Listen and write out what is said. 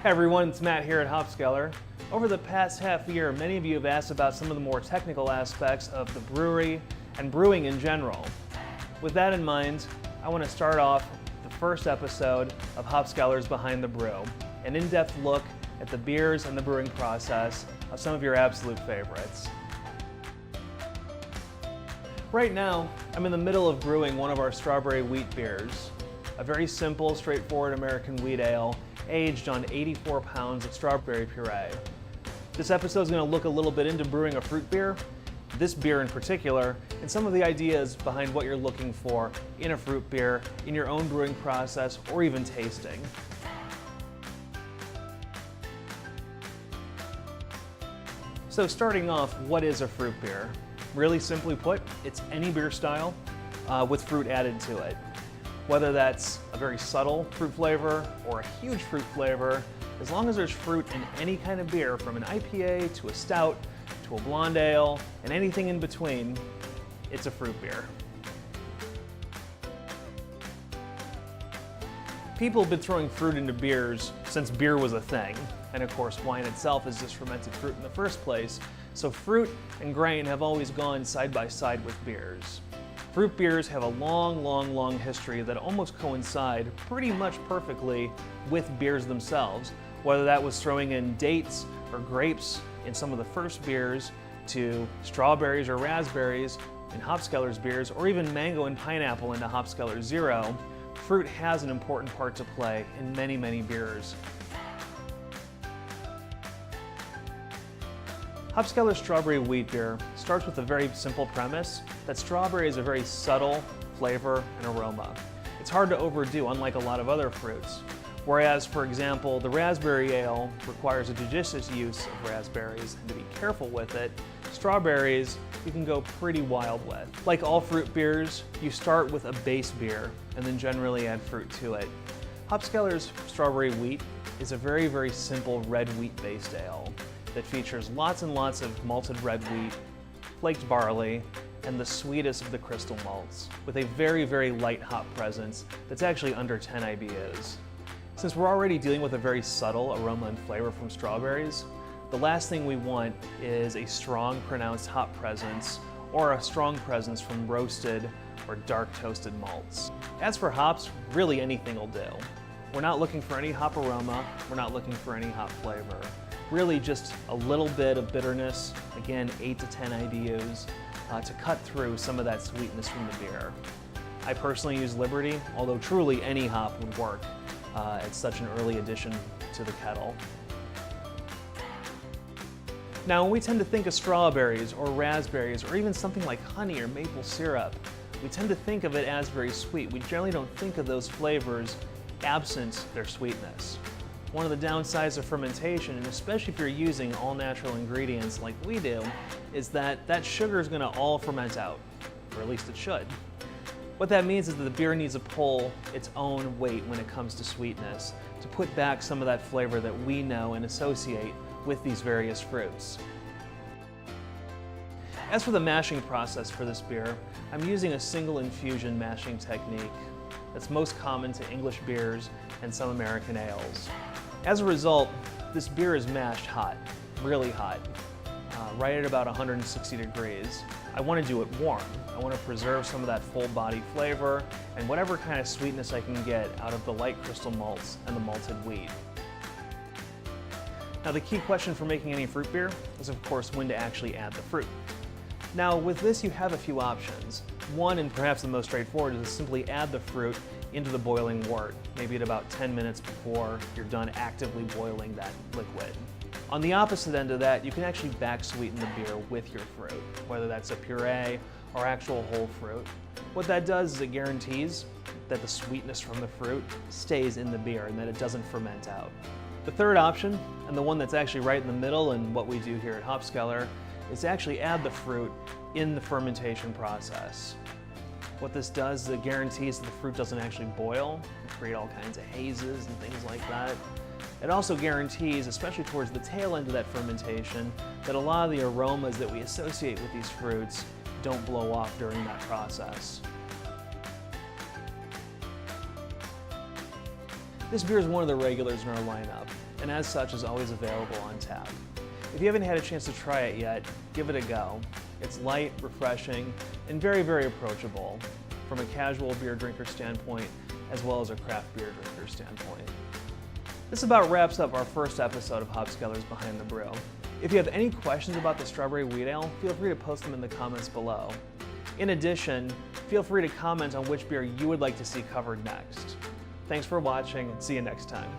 Hey everyone, it's Matt here at Hopskeller. Over the past half year, many of you have asked about some of the more technical aspects of the brewery and brewing in general. With that in mind, I want to start off the first episode of Hopskeller's Behind the Brew, an in-depth look at the beers and the brewing process of some of your absolute favorites. Right now, I'm in the middle of brewing one of our strawberry wheat beers, a very simple, straightforward American wheat ale aged on 84 pounds of strawberry puree. This episode is going to look a little bit into brewing a fruit beer, this beer in particular, and some of the ideas behind what you're looking for in a fruit beer, in your own brewing process, or even tasting. So starting off, what is a fruit beer? Really simply put, it's any beer style with fruit added to it. Whether that's a very subtle fruit flavor or a huge fruit flavor, as long as there's fruit in any kind of beer, from an IPA to a stout to a blonde ale and anything in between, it's a fruit beer. People have been throwing fruit into beers since beer was a thing. And of course, wine itself is just fermented fruit in the first place. So fruit and grain have always gone side by side with beers. Fruit beers have a long history that almost coincide pretty much perfectly with beers themselves, whether that was throwing in dates or grapes in some of the first beers, to strawberries or raspberries in Hopskeller's beers, or even mango and pineapple into Hopskeller Zero. Fruit has an important part to play in many beers. Hopskeller's strawberry wheat beer starts with a very simple premise that strawberry is a very subtle flavor and aroma. It's hard to overdo, unlike a lot of other fruits. Whereas, for example, the raspberry ale requires a judicious use of raspberries and to be careful with it, strawberries you can go pretty wild with. Like all fruit beers, you start with a base beer and then generally add fruit to it. Hopskeller's strawberry wheat is a very simple red wheat based ale that features lots and lots of malted red wheat, flaked barley, and the sweetest of the crystal malts, with a very light hop presence that's actually under 10 IBUs. Since we're already dealing with a very subtle aroma and flavor from strawberries, the last thing we want is a strong pronounced hop presence or a strong presence from roasted or dark toasted malts. As for hops, really anything will do. We're not looking for any hop aroma, we're not looking for any hop flavor. Really just a little bit of bitterness, again 8 to 10 IBUs, to cut through some of that sweetness from the beer. I personally use Liberty, although truly any hop would work. It's such an early addition to the kettle. Now when we tend to think of strawberries or raspberries or even something like honey or maple syrup, we tend to think of it as very sweet. We generally don't think of those flavors absent their sweetness. One of the downsides of fermentation, and especially if you're using all natural ingredients like we do, is that that sugar is going to all ferment out, or at least it should. What that means is that the beer needs to pull its own weight when it comes to sweetness, to put back some of that flavor that we know and associate with these various fruits. As for the mashing process for this beer, I'm using a single infusion mashing technique that's most common to English beers and some American ales. As a result, this beer is mashed hot, really hot, right at about 160 degrees. I want to do it warm. I want to preserve some of that full body flavor and whatever kind of sweetness I can get out of the light crystal malts and the malted wheat. Now the key question for making any fruit beer is of course when to actually add the fruit. Now with this you have a few options. One, and perhaps the most straightforward, is to simply add the fruit into the boiling wort, maybe at about 10 minutes before you're done actively boiling that liquid. On the opposite end of that, you can actually back sweeten the beer with your fruit, whether that's a puree or actual whole fruit. What that does is it guarantees that the sweetness from the fruit stays in the beer and that it doesn't ferment out. The third option, and the one that's actually right in the middle and what we do here at Hopskeller, is to actually add the fruit in the fermentation process. What this does is it guarantees that the fruit doesn't actually boil and create all kinds of hazes and things like that. It also guarantees, especially towards the tail end of that fermentation, that a lot of the aromas that we associate with these fruits don't blow off during that process. This beer is one of the regulars in our lineup, and as such is always available on tap. If you haven't had a chance to try it yet, give it a go. It's light, refreshing, and very, very approachable from a casual beer drinker standpoint as well as a craft beer drinker standpoint. This about wraps up our first episode of Hopskeller's Behind the Brew. If you have any questions about the strawberry wheat ale, feel free to post them in the comments below. In addition, feel free to comment on which beer you would like to see covered next. Thanks for watching, and see you next time.